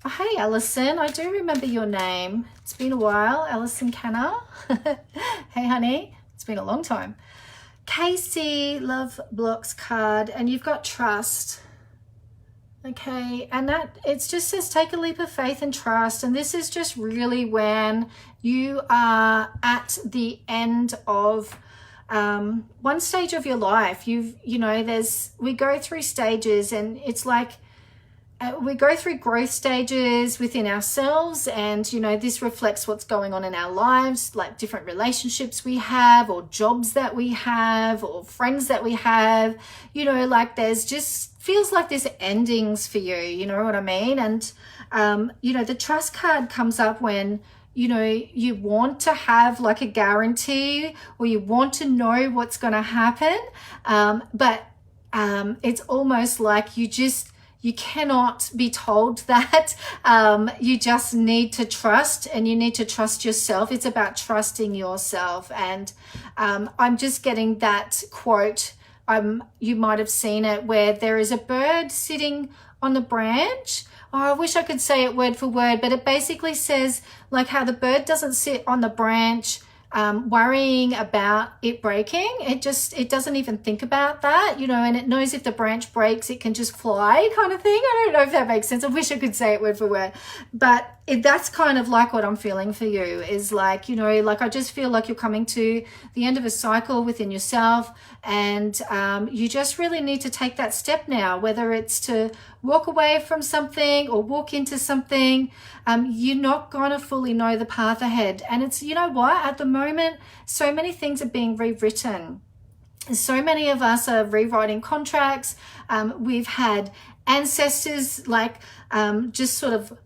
Oh, hey, Alison. I do remember your name. It's been a while. Alison Canner. Hey, honey. It's been a long time. Casey, Love Blocks card. And you've got trust. Okay, and that it just says take a leap of faith and trust, and this is just really when you are at the end of one stage of your life. You know, we go through stages, and it's like we go through growth stages within ourselves, and you know, this reflects what's going on in our lives, like different relationships we have, or jobs that we have, or friends that we have. You know, like there's just feels like there's endings for you, you know what I mean? And you know, the trust card comes up when, you know, you want to have like a guarantee, or you want to know what's going to happen, but it's almost like you cannot be told that. You just need to trust, and you need to trust yourself. It's about trusting yourself. And I'm just getting that quote. You might have seen it, where there is a bird sitting on the branch. Oh, I wish I could say it word for word, but it basically says like how the bird doesn't sit on the branch worrying about it breaking. It doesn't even think about that, you know, and it knows if the branch breaks, it can just fly, kind of thing. I don't know if that makes sense. I wish I could say it word for word, but that's kind of like what I'm feeling for you, is like, you know, like I just feel like you're coming to the end of a cycle within yourself, and you just really need to take that step now, whether it's to walk away from something or walk into something, you're not going to fully know the path ahead. And it's, you know what, at the moment, so many things are being rewritten. So many of us are rewriting contracts. We've had ancestors like just sort of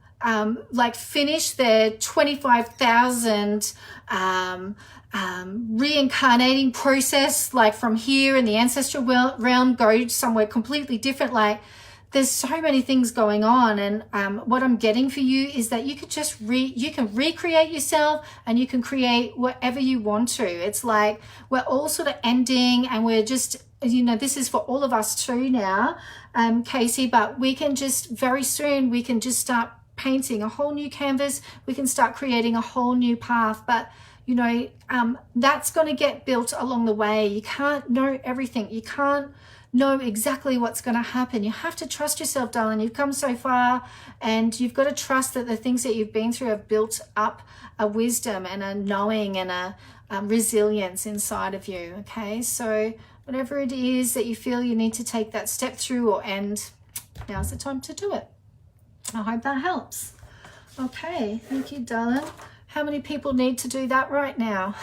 like finish their 25,000 reincarnating process, like from here in the ancestral realm, go somewhere completely different. Like there's so many things going on, and what I'm getting for you is that you could just you can recreate yourself, and you can create whatever you want to. It's like we're all sort of ending, and we're just, you know, this is for all of us too now, Casey, but we can just very soon, we can just start painting a whole new canvas. We can start creating a whole new path. But you know, that's going to get built along the way. You can't know everything. You can't know exactly what's going to happen. You have to trust yourself, darling. You've come so far, and you've got to trust that the things that you've been through have built up a wisdom and a knowing and a resilience inside of you. Okay, so whatever it is that you feel you need to take that step through or end, now's the time to do it. I hope that helps. Okay, thank you, darling. How many people need to do that right now?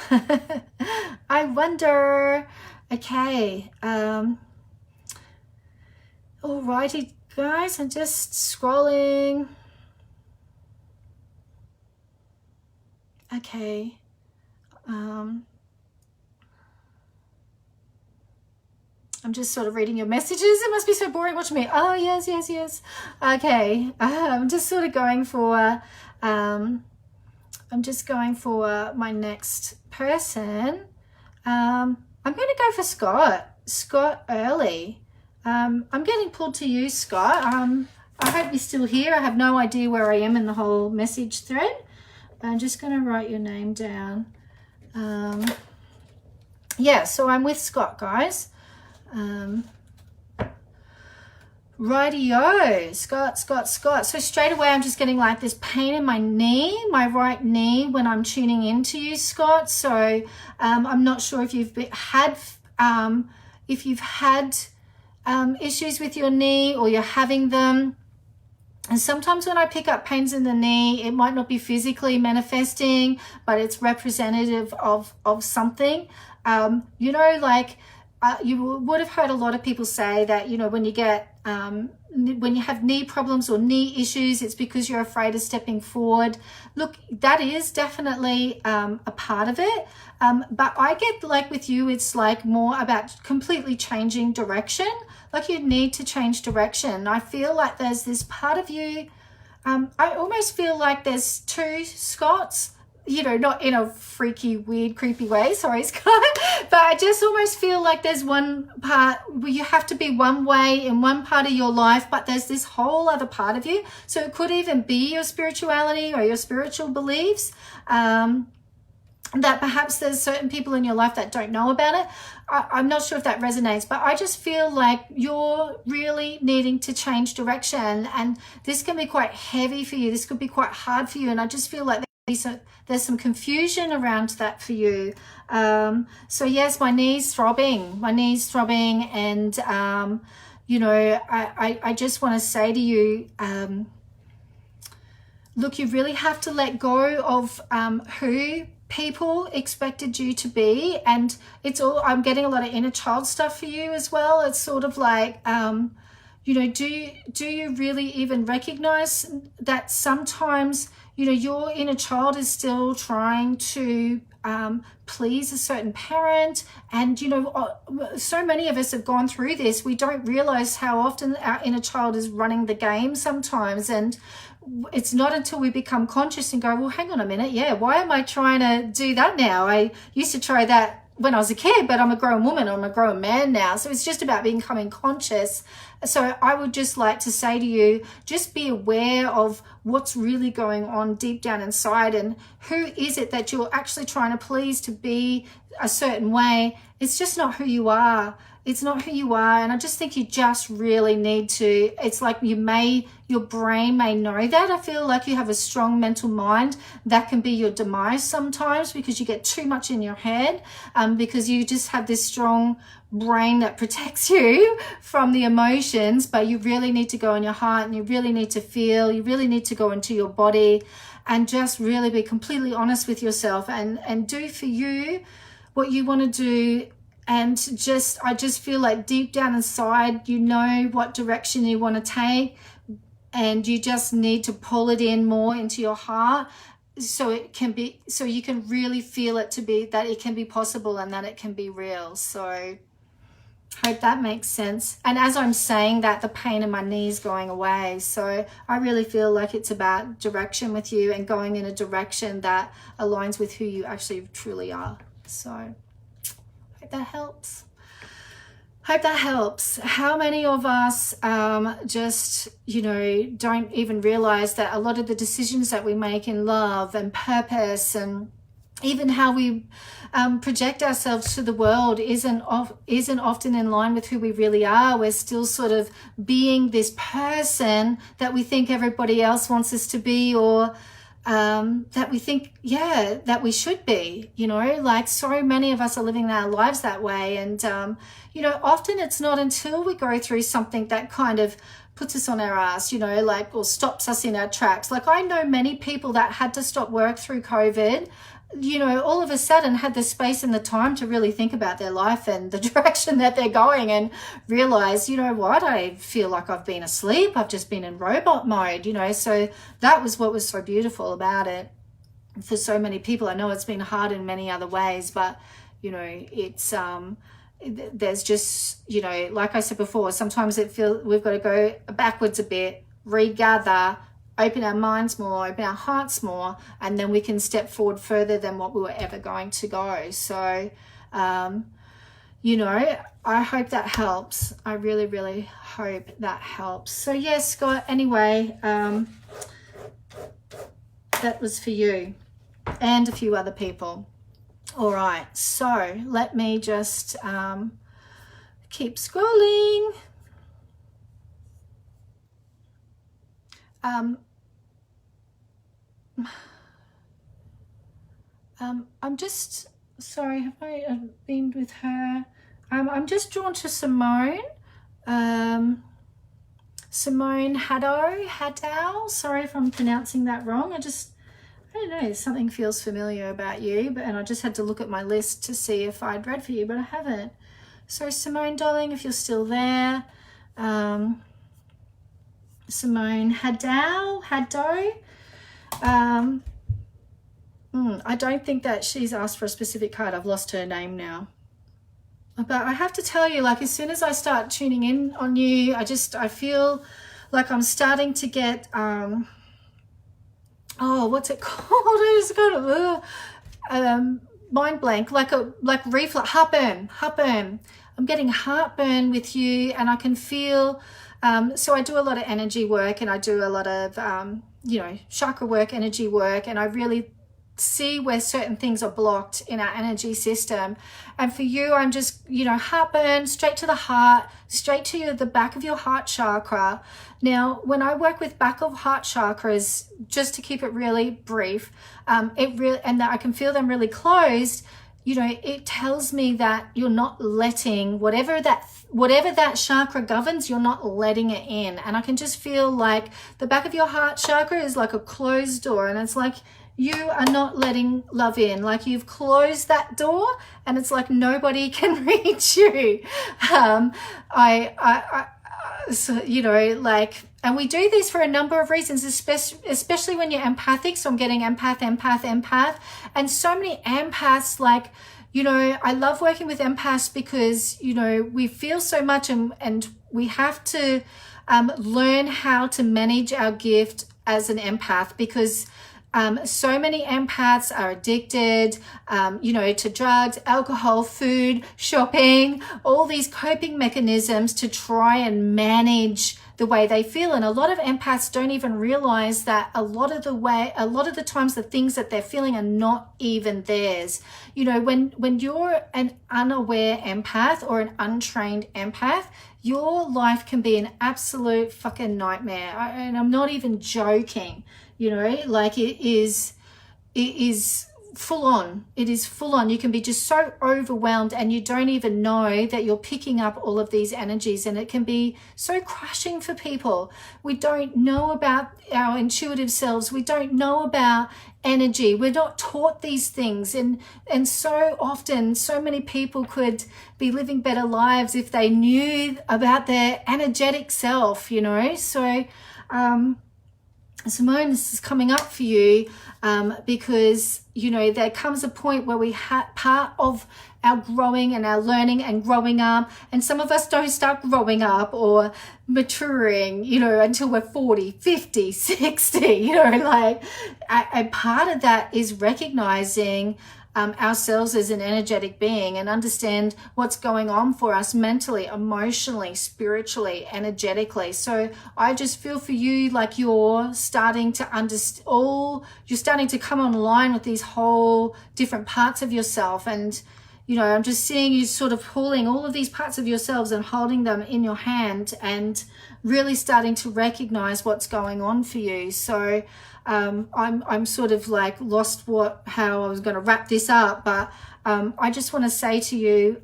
I wonder. Okay. Alrighty, guys. I'm just scrolling. Okay. I'm just sort of reading your messages. It must be so boring watching me. Oh, yes, yes, yes. Okay. I'm just sort of going for... I'm just going for my next person. I'm going to go for Scott Early. I'm getting pulled to you, Scott. I hope you're still here. I have no idea where I am in the whole message thread. I'm just going to write your name down. Yeah, so I'm with Scott, guys. Rightio, Scott. So straight away, I'm just getting like this pain in my knee, my right knee, when I'm tuning into you, Scott. So I'm not sure if you've had issues with your knee, or you're having them. And sometimes when I pick up pains in the knee, it might not be physically manifesting, but it's representative of something. You know, like you would have heard a lot of people say that, you know, when you get when you have knee problems or knee issues, it's because you're afraid of stepping forward. Look, that is definitely a part of it. But I get, like with you, it's like more about completely changing direction. Like you need to change direction. I feel like there's this part of you, I almost feel like there's two Scotts, you know, not in a freaky, weird, creepy way, sorry, Scott, but I just almost feel like there's one part where you have to be one way in one part of your life, but there's this whole other part of you. So it could even be your spirituality or your spiritual beliefs, that perhaps there's certain people in your life that don't know about it. I'm not sure if that resonates, but I just feel like you're really needing to change direction, and this can be quite heavy for you. This could be quite hard for you, and I just feel like there's some confusion around that for you. So yes, my knee's throbbing, and you know, I just want to say to you, look, you really have to let go of who people expected you to be, and it's all, I'm getting a lot of inner child stuff for you as well. It's sort of like, you know, do you really even recognize that sometimes, you know, your inner child is still trying to please a certain parent? And, you know, so many of us have gone through this. We don't realize how often our inner child is running the game sometimes. And it's not until we become conscious and go, well, hang on a minute. Yeah, why am I trying to do that now? I used to try that when I was a kid, but I'm a grown woman, I'm a grown man now. So it's just about becoming conscious. So I would just like to say to you, just be aware of what's really going on deep down inside, and who is it that you're actually trying to please to be a certain way. It's just not who you are. It's not who you are. And I just think you just really need to, it's like your brain may know that. I feel like you have a strong mental mind. That can be your demise sometimes, because you get too much in your head, because you just have this strong brain that protects you from the emotions, but you really need to go in your heart, and you really need to feel, you really need to go into your body and just really be completely honest with yourself and do for you what you want to do. And I just feel like deep down inside, you know what direction you want to take, and you just need to pull it in more into your heart, so it can be, so you can really feel it to be, that it can be possible and that it can be real. So hope that makes sense. And as I'm saying that, the pain in my knees going away. So I really feel like it's about direction with you and going in a direction that aligns with who you actually truly are. So hope that helps. Hope that helps. How many of us just, you know, don't even realize that a lot of the decisions that we make in love and purpose, and even how we project ourselves to the world, isn't often in line with who we really are. We're still sort of being this person that we think everybody else wants us to be, or that we think, yeah, that we should be, you know, like so many of us are living our lives that way. And, you know, often it's not until we go through something that kind of puts us on our ass, you know, like, or stops us in our tracks. Like, I know many people that had to stop work through COVID, you know, all of a sudden had the space and the time to really think about their life and the direction that they're going, and realize, you know what, I feel like I've been asleep. I've just been in robot mode, you know. So that was what was so beautiful about it for so many people. I know it's been hard in many other ways, but, you know, it's, there's just, you know, like I said before, sometimes it feels we've got to go backwards a bit, regather, open our minds more, open our hearts more, and then we can step forward further than what we were ever going to go. So, you know, I hope that helps. I really, really hope that helps. So yes, Scott, anyway, that was for you and a few other people. All right, so let me just keep scrolling. I'm just, sorry, have I been with her? I'm just drawn to Simone. Simone Haddow. Sorry if I'm pronouncing that wrong. I don't know, something feels familiar about you, and I just had to look at my list to see if I'd read for you, but I haven't. So Simone, darling, if you're still there, Simone Haddow. I don't think that she's asked for a specific card. I've lost her name now. But I have to tell you, like, as soon as I start tuning in on you, I feel like I'm starting to get, what's it called? I just got mind blank, like reflux, heartburn. I'm getting heartburn with you, and I can feel, so I do a lot of energy work, and I do a lot of, you know, chakra work, energy work, and I really see where certain things are blocked in our energy system. And for you, I'm just, you know, heartburn, straight to the heart, straight to the back of your heart chakra. Now, when I work with back of heart chakras, just to keep it really brief, and that I can feel them really closed, you know, it tells me that you're not letting whatever that chakra governs, you're not letting it in. And I can just feel like the back of your heart chakra is like a closed door, and it's like you are not letting love in, like you've closed that door, and it's like nobody can reach you. So, you know, like, and we do this for a number of reasons, especially when you're empathic. So I'm getting empath. And so many empaths, like, you know, I love working with empaths because, you know, we feel so much, and we have to learn how to manage our gift as an empath, because so many empaths are addicted, you know, to drugs, alcohol, food, shopping, all these coping mechanisms to try and manage the way they feel. And a lot of empaths don't even realize that a lot of the times the things that they're feeling are not even theirs. You know, when you're an unaware empath or an untrained empath, your life can be an absolute fucking nightmare. And I'm not even joking. You know, like it is full on. It is full on. You can be just so overwhelmed and you don't even know that you're picking up all of these energies, and it can be so crushing for people. We don't know about our intuitive selves. We don't know about energy. We're not taught these things, and so often so many people could be living better lives if they knew about their energetic self, you know. So Simone, this is coming up for you because, you know, there comes a point where we have part of our growing and our learning and growing up, and some of us don't start growing up or maturing, you know, until we're 40, 50, 60, you know, like a part of that is recognizing ourselves as an energetic being and understand what's going on for us mentally, emotionally, spiritually, energetically. So I just feel for you like you're starting to understand you're starting to come online with these whole different parts of yourself. And, you know, I'm just seeing you sort of pulling all of these parts of yourselves and holding them in your hand and really starting to recognize what's going on for you. So I'm sort of like lost how I was going to wrap this up, but I just want to say to you,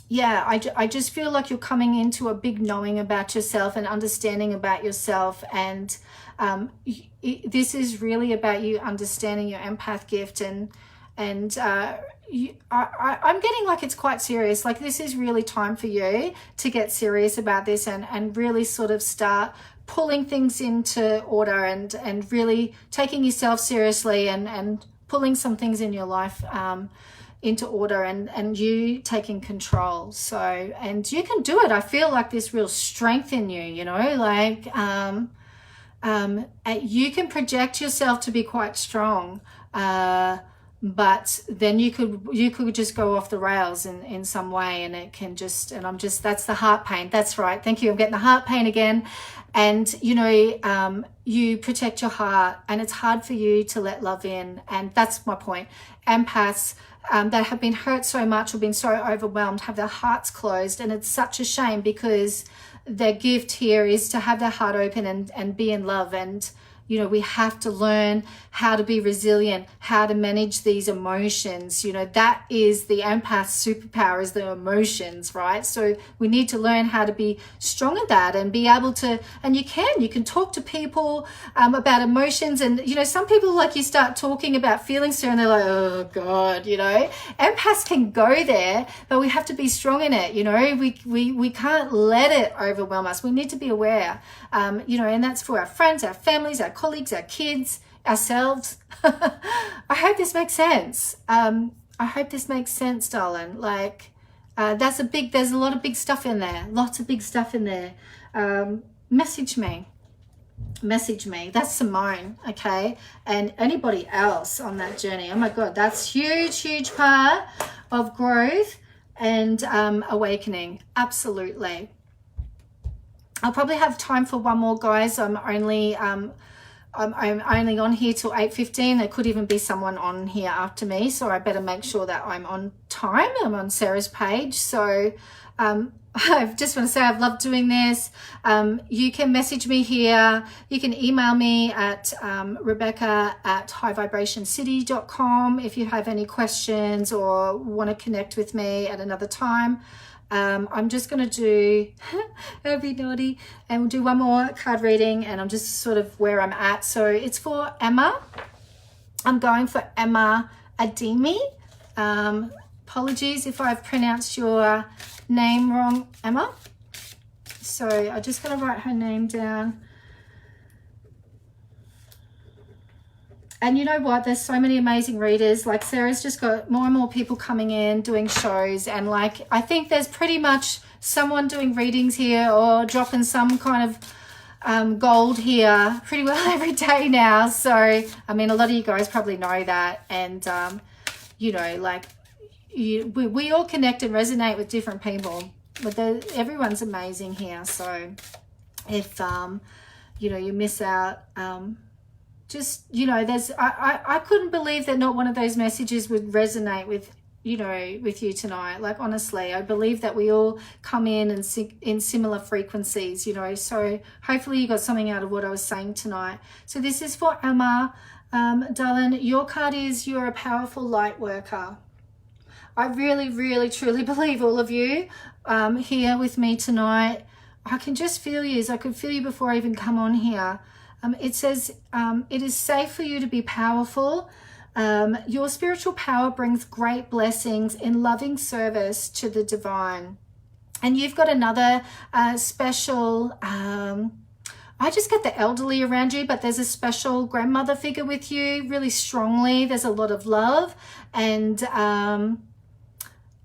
yeah, I just feel like you're coming into a big knowing about yourself and understanding about yourself, and this is really about you understanding your empath gift, and I'm getting like it's quite serious. Like this is really time for you to get serious about this and really sort of start pulling things into order and really taking yourself seriously and pulling some things in your life into order and you taking control. So, and you can do it. I feel like there's real strength in you, you know, like you can project yourself to be quite strong, but then you could just go off the rails in some way, and it can just, and that's the heart pain. That's right. Thank you. I'm getting the heart pain again. And, you know, you protect your heart, and it's hard for you to let love in. And that's my point. Empaths that have been hurt so much or been so overwhelmed have their hearts closed. And it's such a shame, because their gift here is to have their heart open and be in love. And, you know, we have to learn how to be resilient, how to manage these emotions. You know, that is the empath's superpower, is the emotions, right? So we need to learn how to be strong at that and be able to, and you can talk to people about emotions. And, you know, some people, like, you start talking about feelings to, and they're like, oh God, you know, empaths can go there, but we have to be strong in it. You know, we can't let it overwhelm us. We need to be aware, you know, and that's for our friends, our families, our colleagues, our kids, ourselves. I hope this makes sense. I hope this makes sense, darling. Like, there's a lot of big stuff in there. Lots of big stuff in there. Message me. That's Simone, okay? And anybody else on that journey. Oh my God, that's huge part of growth and awakening. Absolutely. I'll probably have time for one more, guys. I'm only on here till 8:15. There could even be someone on here after me, so I better make sure that I'm on time. I'm on Sarah's page. So I just want to say I've loved doing this. You can message me here. You can email me at rebecca@highvibrationcity.com if you have any questions or want to connect with me at another time. I'm just going to do, I'll be naughty, and we'll do one more card reading, and I'm just sort of where I'm at. So it's for Emma. I'm going for Emma Ademi. Apologies if I've pronounced your name wrong, Emma. So I'm just going to write her name down. And you know what? There's so many amazing readers. Like, Sarah's just got more and more people coming in, doing shows. And like, I think there's pretty much someone doing readings here or dropping some kind of gold here pretty well every day now. So, I mean, a lot of you guys probably know that. And, you know, like, we all connect and resonate with different people. But everyone's amazing here. So if, you know, you miss out, just, you know, I couldn't believe that not one of those messages would resonate with, you know, with you tonight. Like, honestly, I believe that we all come in and in similar frequencies, you know. So hopefully you got something out of what I was saying tonight. So this is for Emma. Darling, your card is you're a powerful light worker. I really, really, truly believe all of you here with me tonight. I can just feel you. I could feel you before I even come on here. It says it is safe for you to be powerful. Your spiritual power brings great blessings in loving service to the divine. And you've got another special, I just get the elderly around you, but there's a special grandmother figure with you really strongly. There's a lot of love. And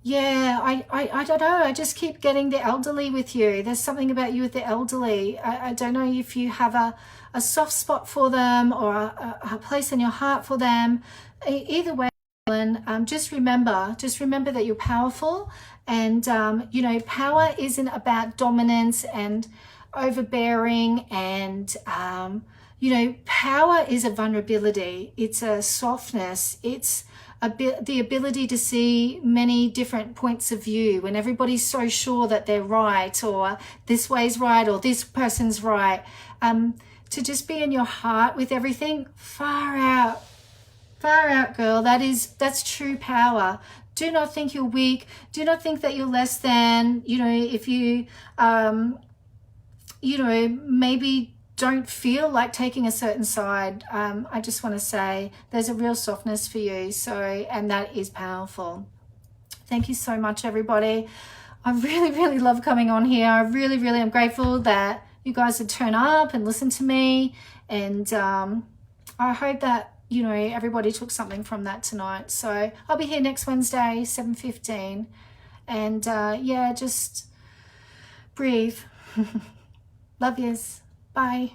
yeah, I don't know. I just keep getting the elderly with you. There's something about you with the elderly. I don't know if you have a soft spot for them or a place in your heart for them. Either way, just remember that you're powerful. And, you know, power isn't about dominance and overbearing. And, you know, power is a vulnerability. It's a softness. It's the ability to see many different points of view when everybody's so sure that they're right, or this way's right, or this person's right. To just be in your heart with everything. Far out, girl. That's true power. Do not think you're weak. Do not think that you're less than. You know, if you, you know, maybe don't feel like taking a certain side. I just want to say there's a real softness for you. So, and that is powerful. Thank you so much, everybody. I really, really love coming on here. I really, really am grateful that you guys would turn up and listen to me. And I hope that, you know, everybody took something from that tonight. So I'll be here next Wednesday, 7:15. And yeah, just breathe. Love yous. Bye.